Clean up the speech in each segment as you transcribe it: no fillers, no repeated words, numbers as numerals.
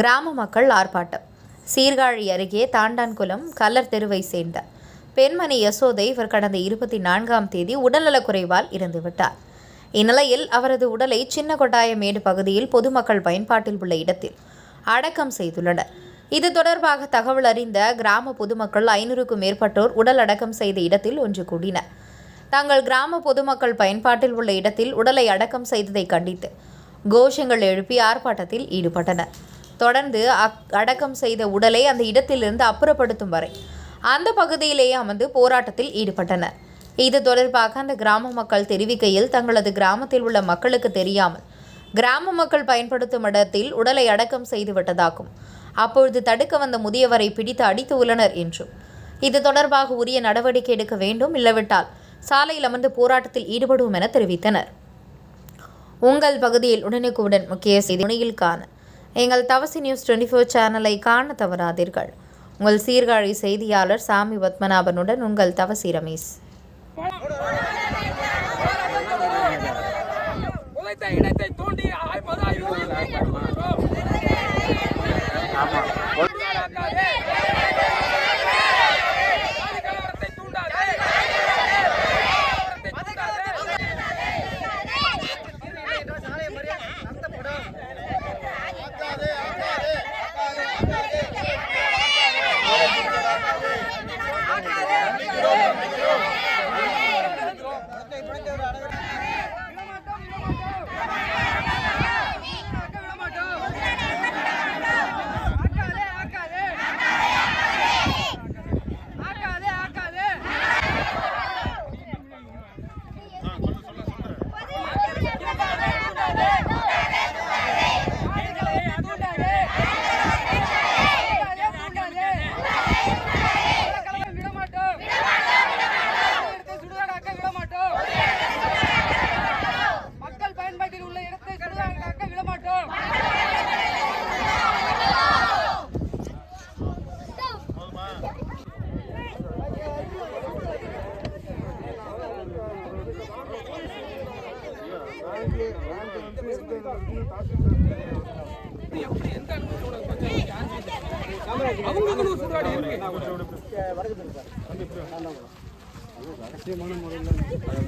கிராம மக்கள் ஆர்ப்பாட்டம். சீர்காழி அருகே தாண்டான்குளம் கல்லர் தெருவை சேர்ந்த பெண்மணி யசோதை இவர் கடந்த 24ஆம் தேதி உடல்நலக்குறைவால் இறந்துவிட்டார். இந்நிலையில் அவரது உடலை சின்ன கொட்டாயமேடு பகுதியில் பொதுமக்கள் பயன்பாட்டில் உள்ள இடத்தில் அடக்கம் செய்துள்ளனர். இது தொடர்பாக தகவல் அறிந்த கிராம பொதுமக்கள் 500க்கும் மேற்பட்டோர் உடல் அடக்கம் செய்த இடத்தில் ஒன்று கூடினர். தங்கள் கிராம பொதுமக்கள் பயன்பாட்டில் உள்ள இடத்தில் உடலை அடக்கம் செய்ததை கண்டித்து கோஷங்கள் எழுப்பி ஆர்ப்பாட்டத்தில் ஈடுபட்டனர். தொடர்ந்து அடக்கம் செய்த உடலை அந்த இடத்திலிருந்து அப்புறப்படுத்தும் வரை அந்த பகுதியிலேயே அமர்ந்து போராட்டத்தில் ஈடுபட்டனர். இது தொடர்பாக அந்த கிராம மக்கள் தெரிவிக்கையில், தங்களது கிராமத்தில் உள்ள மக்களுக்கு தெரியாமல் கிராம மக்கள் பயன்படுத்தும் இடத்தில் உடலை அடக்கம் செய்து விட்டதாகும். அப்பொழுது தடுக்க வந்த முதியவரை பிடித்து அடித்து உள்ளனர் என்றும், இது தொடர்பாக உரிய நடவடிக்கை எடுக்க வேண்டும், இல்லவிட்டால் சாலையில் அமர்ந்து போராட்டத்தில் ஈடுபடுவோம் என தெரிவித்தனர். உங்கள் பகுதியில் உடனுக்குடன் முக்கிய செய்தி காண எங்கள் தவசி நியூஸ் 24 சேனலை காண தவறாதீர்கள். உங்கள் சீர்காழி செய்தியாளர் சாமி பத்மநாபனுடன் உங்கள் தவசி ரமேஷ்.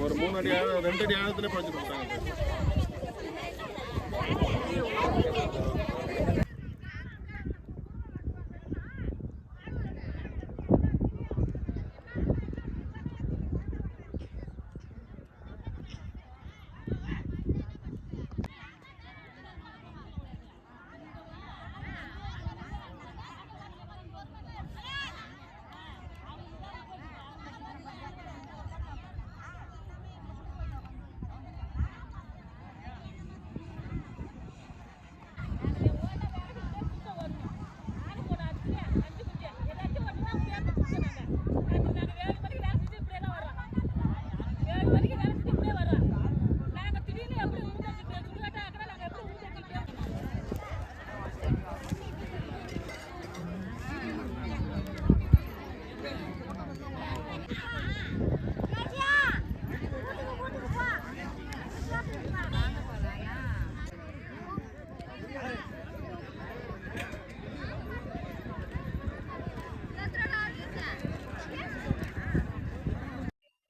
ஒரு 3 அடி 2 அடி ஆழத்துல பறிச்சு கொடுத்தாங்க.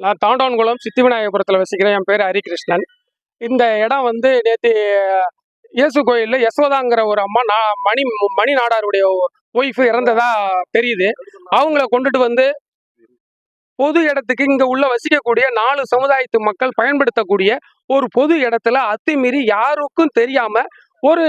நான் தாண்டான்குளம் சித்தி விநாயகபுரத்தில் வசிக்கிறேன். என் பேர் ஹரிகிருஷ்ணன். இந்த இடம் நேற்று இயேசு கோயிலில் யசோதாங்கிற ஒரு அம்மா மணி நாடாருடைய ஒய்ஃபு இறந்ததா தெரியுது. அவங்கள கொண்டுட்டு பொது இடத்துக்கு இங்கே உள்ள வசிக்கக்கூடிய 4 சமுதாயத்து மக்கள் பயன்படுத்தக்கூடிய ஒரு பொது இடத்துல அத்துமீறி யாருக்கும் தெரியாமல் ஒரு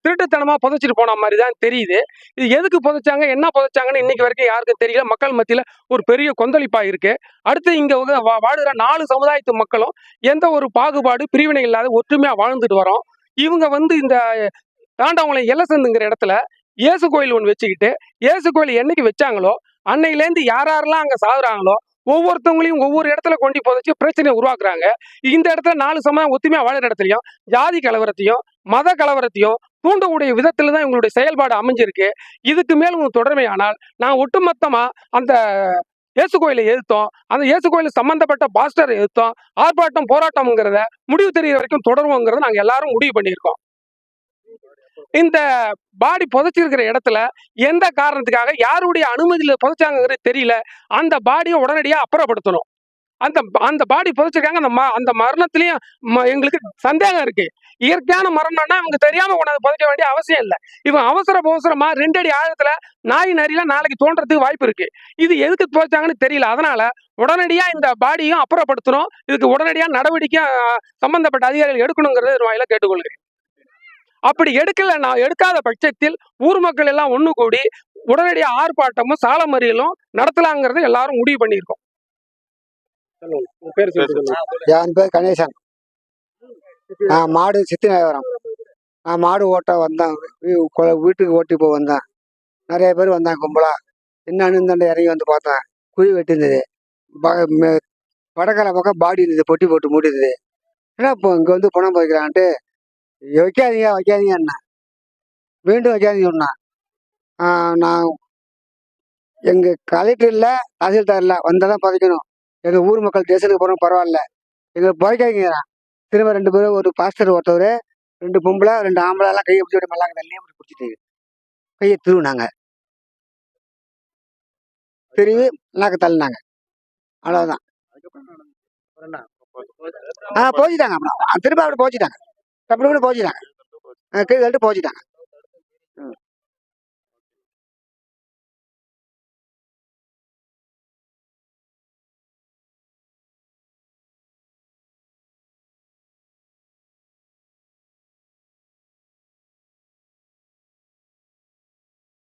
திருட்டுத்தனமாக புதைச்சிட்டு போன மாதிரி தான் தெரியுது. இது எதுக்கு புதைச்சாங்க, என்ன புதைச்சாங்கன்னு இன்னைக்கு வரைக்கும் யாருக்கும் தெரியல. மக்கள் மத்தியில் ஒரு பெரிய கொந்தளிப்பாக இருக்கு. அடுத்து இங்கே வாழுகிற 4 சமுதாயத்து மக்களும் எந்த ஒரு பாகுபாடு பிரிவினை இல்லாத ஒற்றுமையாக வாழ்ந்துட்டு வரோம். இவங்க இந்த தாண்டவங்குளம் எலசந்துங்கிற இடத்துல இயேசு கோயில் ஒன்று வச்சுக்கிட்டு, இயேசு கோயில் என்னைக்கு வச்சாங்களோ அன்னையிலேருந்து யாரெல்லாம் அங்கே சாகுறாங்களோ ஒவ்வொருத்தவங்களையும் ஒவ்வொரு இடத்துல கொண்டு புதைச்சி பிரச்சனையை உருவாக்குறாங்க. இந்த இடத்துல 4 சமயம் ஒத்துமையா வாழற இடத்துலையும் ஜாதி கலவரத்தையும் மத கலவரத்தையும் தூண்டக்கூடிய விதத்துல தான் இவங்களுடைய செயல்பாடு அமைஞ்சிருக்கு. இதுக்கு மேல் தொடர்மையானால் நான் ஒட்டுமொத்தமா அந்த இயேசு கோயிலை எதிர்த்தோம், அந்த இயேசு கோயிலுக்கு சம்பந்தப்பட்ட பாஸ்டரை எதிர்த்தோம், ஆர்ப்பாட்டம் போராட்டம்ங்கிறத முடிவு தெரிகிற வரைக்கும் தொடருவோங்கிறத நாங்கள் எல்லாரும் முடிவு பண்ணியிருக்கோம். இந்த பாடி புதைச்சிருக்கிற இடத்துல எந்த காரணத்துக்காக யாருடைய அனுமதியில புதைச்சாங்கிறது தெரியல. அந்த பாடியை உடனடியா அப்புறப்படுத்தணும். அந்த அந்த பாடி புதைச்சிருக்காங்க. அந்த மரணத்திலயும் எங்களுக்கு சந்தேகம் இருக்கு. இயற்கையான மரணம்னா அவங்க தெரியாம கொண்டாந்து புதைக்க வேண்டிய அவசியம் இல்லை. இவன் அவசரமா 2 அடி ஆழத்துல நாய் நரியில நாளைக்கு தோன்றதுக்கு வாய்ப்பு இருக்கு. இது எதுக்கு புதைச்சாங்கன்னு தெரியல. அதனால உடனடியா இந்த பாடியும் அப்புறப்படுத்தணும். இதுக்கு உடனடியா நடவடிக்கை சம்பந்தப்பட்ட அதிகாரிகள் எடுக்கணுங்கிறது ஒரு வாயில கேட்டுக்கொள்கிறேன். அப்படி எடுக்காத பட்சத்தில் ஊர் மக்கள் எல்லாம் ஒண்ணு கூடி உடனடியா ஆர்ப்பாட்டமும் சால மறியலும் நடத்தலாங்கிறத எல்லாரும் முடிவு பண்ணியிருக்கோம். என் பேர் கணேசன். நான் மாடு சித்திநாயகரம். நான் மாடு ஓட்ட வந்தேன். வீட்டுக்கு ஓட்டி போய் வந்தேன். நிறைய பேர் வந்தாங்க கும்பலா. என்னன்னு இந்த இறங்கி வந்து பார்த்தேன். குழி வெட்டிருந்தது. வடக்கரை பக்கம் பாடி இருந்தது. பொட்டி போட்டு மூடிருந்தது. ஏன்னா இப்போ இங்கே வந்து பணம் போய்க்கிறான்ட்டு வைக்காதீங்க என்ன மீண்டும் வைக்காதீங்க சொன்னா. நான் எங்கள் கலெக்டர் இல்லை, தாசில்தார் இல்லை, வந்தால் தான் புதைக்கணும். எங்கள் ஊர் மக்கள் ஸ்டேஷனுக்கு போகிறோம் பரவாயில்ல, எங்களுக்கு புதைக்காதீங்கிறான். திரும்ப 2 பேரும், ஒரு பாஸ்டர் ஒருத்தவர், 2 பொம்பளை 2 ஆம்பளை எல்லாம் கையை பிடிச்சி மல்லாங்க தள்ளியே அப்படி பிடிச்சிட்டு கையை திருவினாங்க. திரும்பி மல்லாக்க தள்ளினாங்க. அவ்வளோதான். போச்சுட்டாங்க. அப்புறம் திரும்ப அப்படி போச்சுட்டாங்க. அப்படி கூட போச்சுட்டாங்க. கீழே போச்சுட்டாங்க.